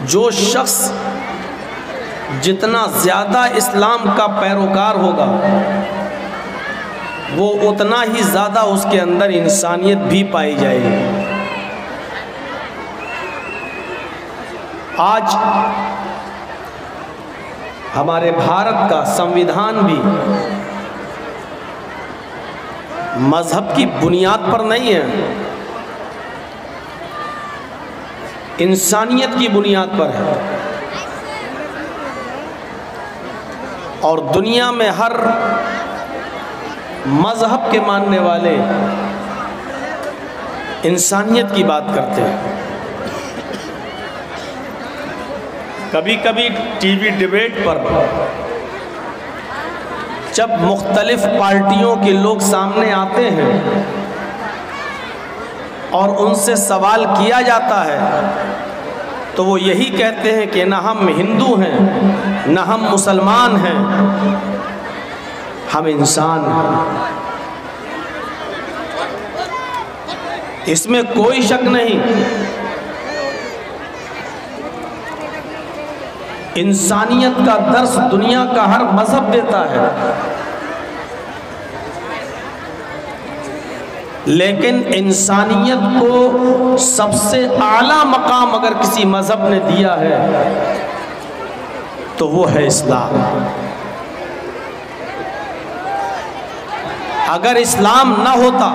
جو شخص جتنا زیادہ اسلام کا پیروکار ہوگا وہ اتنا ہی زیادہ اس کے اندر انسانیت بھی پائی جائے گی۔ آج ہمارے بھارت کا سمویدھان بھی مذہب کی بنیاد پر نہیں ہے، انسانیت کی بنیاد پر ہے، اور دنیا میں ہر مذہب کے ماننے والے انسانیت کی بات کرتے ہیں۔ کبھی کبھی ٹی وی ڈیبیٹ پر جب مختلف پارٹیوں کے لوگ سامنے آتے ہیں اور ان سے سوال کیا جاتا ہے تو وہ یہی کہتے ہیں کہ نہ ہم ہندو ہیں نہ ہم مسلمان ہیں، ہم انسان ہیں۔ اس میں کوئی شک نہیں، انسانیت کا درس دنیا کا ہر مذہب دیتا ہے، لیکن انسانیت کو سب سے اعلیٰ مقام اگر کسی مذہب نے دیا ہے تو وہ ہے اسلام۔ اگر اسلام نہ ہوتا،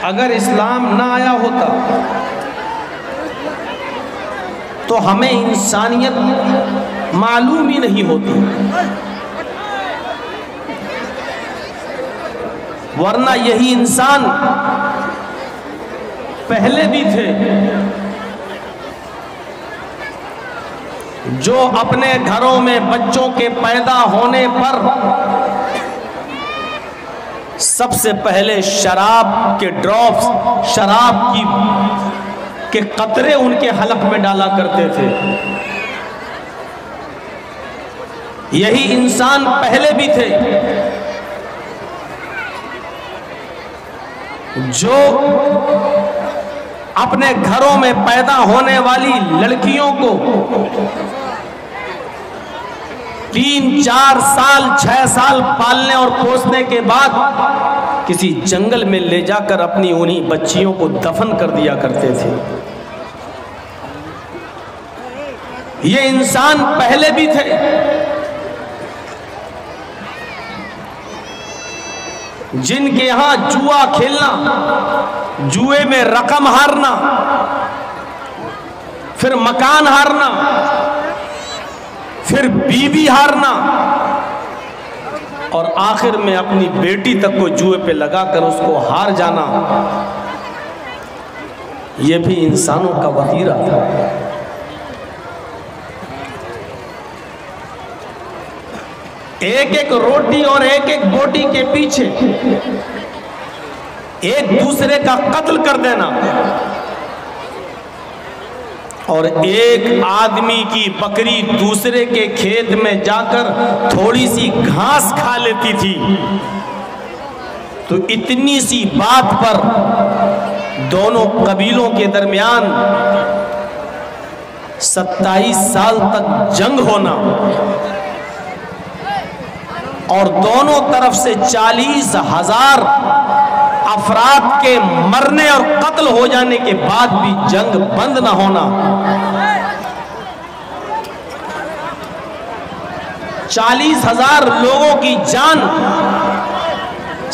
اگر اسلام نہ آیا ہوتا تو ہمیں انسانیت معلوم ہی نہیں ہوتی، ورنہ یہی انسان پہلے بھی تھے جو اپنے گھروں میں بچوں کے پیدا ہونے پر سب سے پہلے شراب کے ڈراپس، شراب کے قطرے ان کے حلق میں ڈالا کرتے تھے۔ یہی انسان پہلے بھی تھے جو اپنے گھروں میں پیدا ہونے والی لڑکیوں کو 3 4 سال 6 سال پالنے اور پوسنے کے بعد کسی جنگل میں لے جا کر اپنی انہی بچیوں کو دفن کر دیا کرتے تھے۔ یہ انسان پہلے بھی تھے جن کے یہاں جوا کھیلنا، جوئے میں رقم ہارنا، پھر مکان ہارنا، پھر بیوی ہارنا، اور آخر میں اپنی بیٹی تک کو جوئے پہ لگا کر اس کو ہار جانا، یہ بھی انسانوں کا وتیرہ تھا۔ ایک ایک روٹی اور ایک ایک بوٹی کے پیچھے ایک دوسرے کا قتل کر دینا، اور ایک آدمی کی بکری دوسرے کے کھیت میں جا کر تھوڑی سی گھاس کھا لیتی تھی تو اتنی سی بات پر دونوں قبیلوں کے درمیان 27 سال تک جنگ ہونا، اور دونوں طرف سے 40,000 افراد کے مرنے اور قتل ہو جانے کے بعد بھی جنگ بند نہ ہونا، 40,000 لوگوں کی جان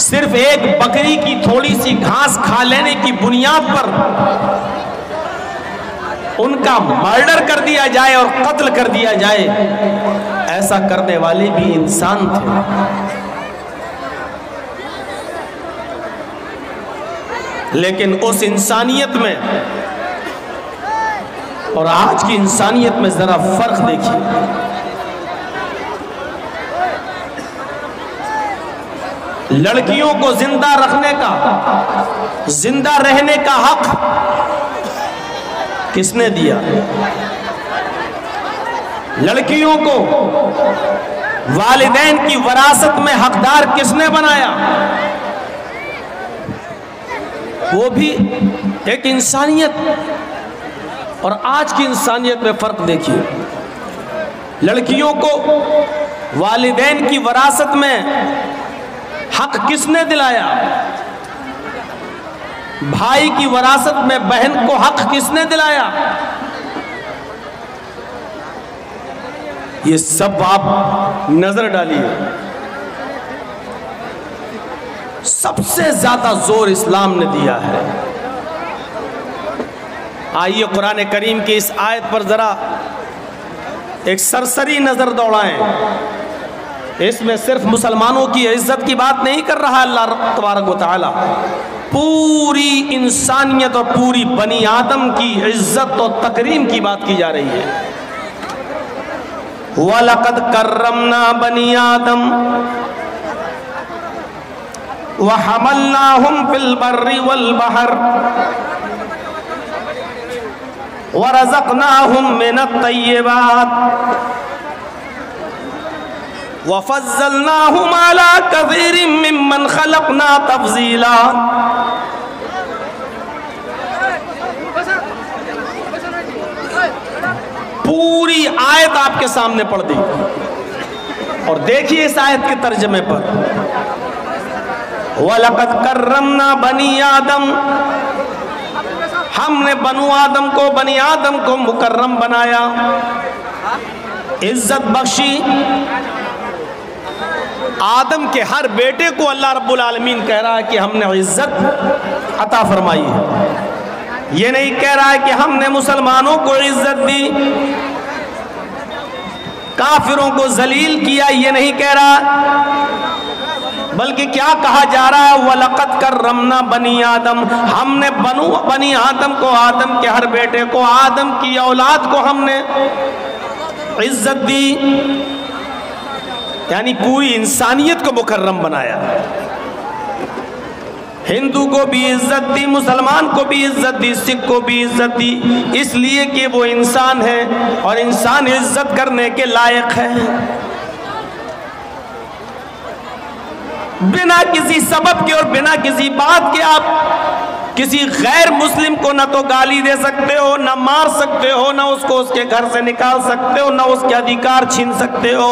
صرف ایک بکری کی تھوڑی سی گھاس کھا لینے کی بنیاد پر ان کا مرڈر کر دیا جائے اور قتل کر دیا جائے، ایسا کرنے والے بھی انسان تھے۔ لیکن اس انسانیت میں اور آج کی انسانیت میں ذرا فرق دیکھیے۔ لڑکیوں کو زندہ رکھنے کا، زندہ رہنے کا حق کس نے دیا؟ لڑکیوں کو والدین کی وراثت میں حقدار کس نے بنایا؟ وہ بھی ایک انسانیت، اور آج کی انسانیت میں فرق دیکھیے. لڑکیوں کو والدین کی وراثت میں حق کس نے دلایا؟ بھائی کی وراثت میں بہن کو حق کس نے دلایا؟ یہ سب آپ نظر ڈالیے. سب سے زیادہ زور اسلام نے دیا ہے. آئیے قرآن کریم کی اس آیت پر ذرا ایک سرسری نظر دوڑائیں. اس میں صرف مسلمانوں کی عزت کی بات نہیں کر رہا اللہ تبارک و تعالی، پوری انسانیت اور پوری بنی آدم کی عزت اور تکریم کی بات کی جا رہی ہے. وَلَقَدْ كَرَّمْنَا بَنِي آدَمَ وَحَمَلْنَاهُمْ فِي الْبَرِّ وَالْبَحْرِ وَرَزَقْنَاهُمْ مِنَ الطَّيِّبَاتِ وَفَضَّلْنَاهُمْ عَلَى كَثِيرٍ مِّمَّنْ خَلَقْنَا تَفْضِيلًا. پوری آیت آپ کے سامنے پڑھ دی اور دیکھیے اس آیت کے ترجمے پر. وَلَقَدْ كَرَّمْنَا بَنِي آدَمَ، ہم نے بنی آدم کو مکرم بنایا، عزت بخشی. آدم کے ہر بیٹے کو اللہ رب العالمین کہہ رہا ہے کہ ہم نے عزت عطا فرمائی ہے. یہ نہیں کہہ رہا ہے کہ ہم نے مسلمانوں کو عزت دی، کافروں کو ذلیل کیا، یہ نہیں کہہ رہا، بلکہ کیا کہا جا رہا ہے؟ وَلَقَدْ كَرَّمْنَا بَنِي آدَمَ، ہم نے بنی آدم کو، آدم کے ہر بیٹے کو، آدم کی اولاد کو ہم نے عزت دی، یعنی پوری انسانیت کو مکرم بنایا. ہندو کو بھی عزت دی، مسلمان کو بھی عزت دی، سکھ کو بھی عزت دی، اس لیے کہ وہ انسان ہے اور انسان عزت کرنے کے لائق ہے. بنا کسی سبب کے اور بنا کسی بات کے آپ کسی غیر مسلم کو نہ تو گالی دے سکتے ہو، نہ مار سکتے ہو، نہ اس کو اس کے گھر سے نکال سکتے ہو، نہ اس کے ادھیکار چھین سکتے ہو.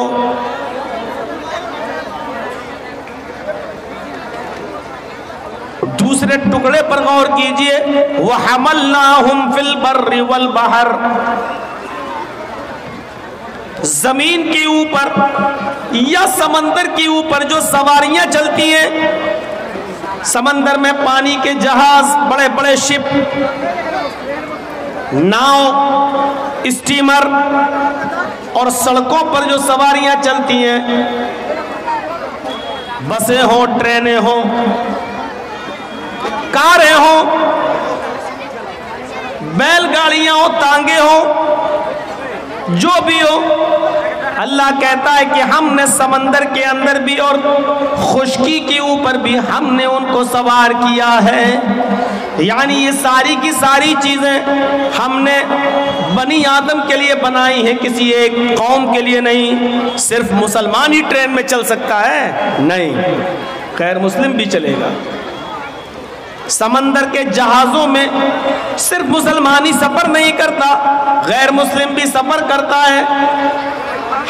دوسرے ٹکڑے پر غور کیجئے، وَحَمَلْنَاهُمْ فِي الْبَرِّ وَالْبَحْرِ، زمین کے اوپر یا سمندر کے اوپر جو سواریاں چلتی ہیں، سمندر میں پانی کے جہاز، بڑے بڑے شپ، ناؤ، اسٹیمر، اور سڑکوں پر جو سواریاں چلتی ہیں، بسیں ہوں، ٹرینیں ہوں، کاریں ہوں، بیل گاڑیاں ہوں، تانگے ہوں، جو بھی ہو، اللہ کہتا ہے کہ ہم نے سمندر کے اندر بھی اور خشکی کے اوپر بھی ہم نے ان کو سوار کیا ہے. یعنی یہ ساری کی ساری چیزیں ہم نے بنی آدم کے لیے بنائی ہیں، کسی ایک قوم کے لیے نہیں. صرف مسلمان ہی ٹرین میں چل سکتا ہے؟ نہیں، غیر مسلم بھی چلے گا. سمندر کے جہازوں میں صرف مسلمان ہی سفر نہیں کرتا، غیر مسلم بھی سفر کرتا ہے.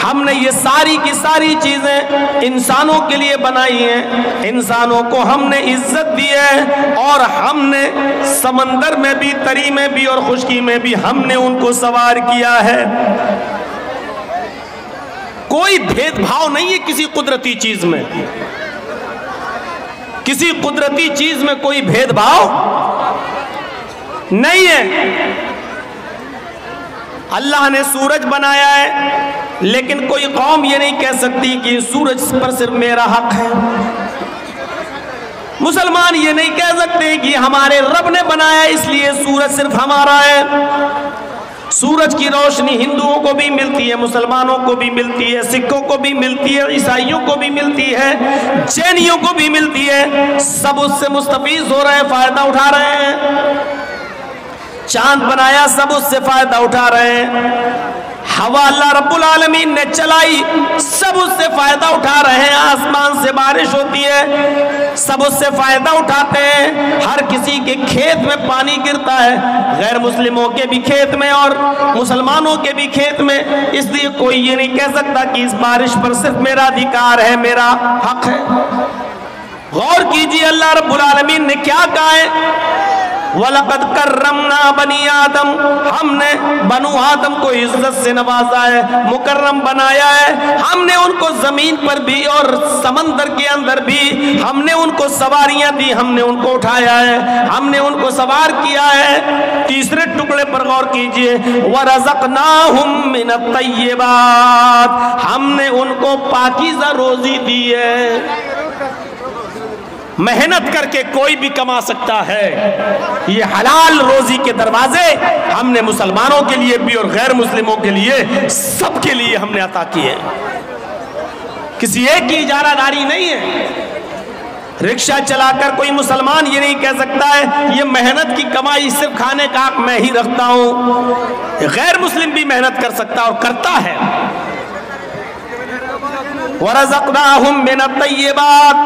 ہم نے یہ ساری کی ساری چیزیں انسانوں کے لیے بنائی ہیں، انسانوں کو ہم نے عزت دی ہے، اور ہم نے سمندر میں بھی، تری میں بھی اور خشکی میں بھی ہم نے ان کو سوار کیا ہے. کوئی بھید بھاؤ نہیں ہے کسی قدرتی چیز میں، کسی قدرتی چیز میں کوئی بھید بھاؤ نہیں ہے. اللہ نے سورج بنایا ہے، لیکن کوئی قوم یہ نہیں کہہ سکتی کہ سورج پر صرف میرا حق ہے. مسلمان یہ نہیں کہہ سکتے کہ ہمارے رب نے بنایا اس لیے سورج صرف ہمارا ہے. سورج کی روشنی ہندوؤں کو بھی ملتی ہے، مسلمانوں کو بھی ملتی ہے، سکھوں کو بھی ملتی ہے، عیسائیوں کو بھی ملتی ہے، جینیوں کو بھی ملتی ہے. سب اس سے مستفیض ہو رہے ہیں، فائدہ اٹھا رہے ہیں. چاند بنایا، سب اس سے فائدہ اٹھا رہے ہیں. ہوا اللہ رب العالمین نے چلائی، سب اس سے فائدہ اٹھا رہے ہیں، آسمان سے بارش ہوتی ہے، سب اس سے فائدہ اٹھاتے ہیں، ہر کسی کے کھیت میں پانی گرتا ہے، غیر مسلموں کے بھی کھیت میں اور مسلمانوں کے بھی کھیت میں، اس لیے کوئی یہ نہیں کہہ سکتا کہ اس بارش پر صرف میرا ادھیکار ہے، میرا حق ہے۔ غور کیجئے اللہ رب العالمین نے کیا کہا ہے، وَلَقَدْ كَرَّمْنَا بَنِي آدم، ہم نے بنو آدم کو عزت سے نوازا ہے، مکرم بنایا ہے، ہم نے ان کو زمین پر بھی اور سمندر کے اندر بھی ہم نے ان کو سواریاں دی، ہم نے ان کو اٹھایا ہے، ہم نے ان کو سوار کیا ہے۔ تیسرے ٹکڑے پر غور کیجئے، وَرَزَقْنَاهُمْ مِنَ الطَّيِّبَاتِ، ہم نے ان کو پاکیزہ روزی دی ہے۔ محنت کر کے کوئی بھی کما سکتا ہے، یہ حلال روزی کے دروازے ہم نے مسلمانوں کے لیے بھی اور غیر مسلموں کے لیے سب کے لیے ہم نے عطا کیے، کسی ایک کی اجارہ داری نہیں ہے۔ رکشہ چلا کر کوئی مسلمان یہ نہیں کہہ سکتا ہے یہ محنت کی کمائی صرف کھانے کا حق میں ہی رکھتا ہوں، غیر مسلم بھی محنت کر سکتا اور کرتا ہے۔ وَرَزَقْنَاهُمْ مِنَ الطَّيِّبَاتِ،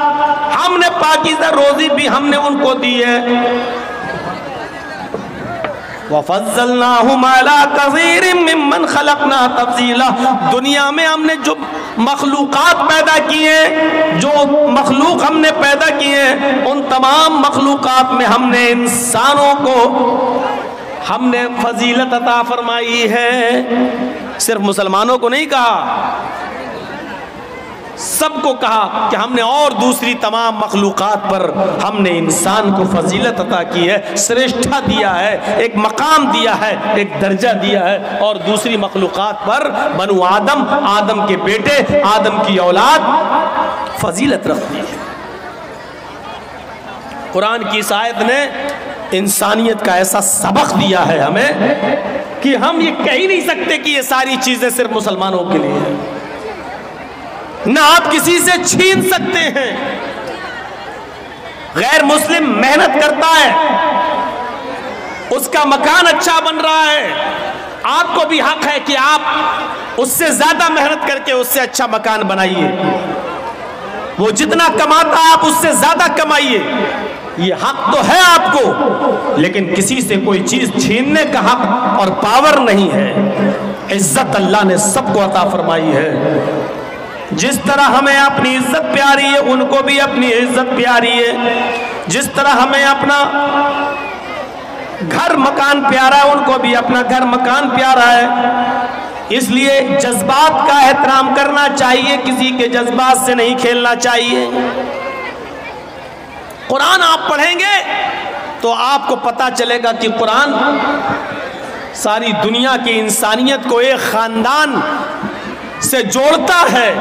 ہم نے پاکیزہ روزی بھی ہم نے ان کو دی ہے۔ وَفَضَّلْنَاهُمْ عَلَىٰ كَثِيرٍ مِّمَّنْ خَلَقْنَا تَفْضِيلًا، دنیا میں ہم نے جو مخلوقات پیدا کی ہیں، جو مخلوق ہم نے پیدا کی ہیں، ان تمام مخلوقات میں ہم نے انسانوں کو ہم نے فضیلت عطا فرمائی ہے۔ صرف مسلمانوں کو نہیں کہا، سب کو کہا کہ ہم نے اور دوسری تمام مخلوقات پر ہم نے انسان کو فضیلت عطا کی ہے، سریشٹھا دیا ہے، ایک مقام دیا ہے، ایک درجہ دیا ہے، اور دوسری مخلوقات پر بنو آدم، آدم کے بیٹے، آدم کی اولاد فضیلت رکھتی ہے۔ قرآن کی اس آیت نے انسانیت کا ایسا سبق دیا ہے ہمیں کہ ہم یہ کہہ ہی نہیں سکتے کہ یہ ساری چیزیں صرف مسلمانوں کے لیے ہیں، نہ آپ کسی سے چھین سکتے ہیں۔ غیر مسلم محنت کرتا ہے، اس کا مکان اچھا بن رہا ہے، آپ کو بھی حق ہے کہ آپ اس سے زیادہ محنت کر کے اس سے اچھا مکان بنائیے، وہ جتنا کماتا آپ اس سے زیادہ کمائیے، یہ حق تو ہے آپ کو، لیکن کسی سے کوئی چیز چھیننے کا حق اور پاور نہیں ہے۔ عزت اللہ نے سب کو عطا فرمائی ہے، جس طرح ہمیں اپنی عزت پیاری ہے ان کو بھی اپنی عزت پیاری ہے، جس طرح ہمیں اپنا گھر مکان پیارا ہے ان کو بھی اپنا گھر مکان پیارا ہے۔ اس لیے جذبات کا احترام کرنا چاہیے، کسی کے جذبات سے نہیں کھیلنا چاہیے۔ قرآن آپ پڑھیں گے تو آپ کو پتا چلے گا کہ قرآن ساری دنیا کی انسانیت کو ایک خاندان سے جوڑتا ہے۔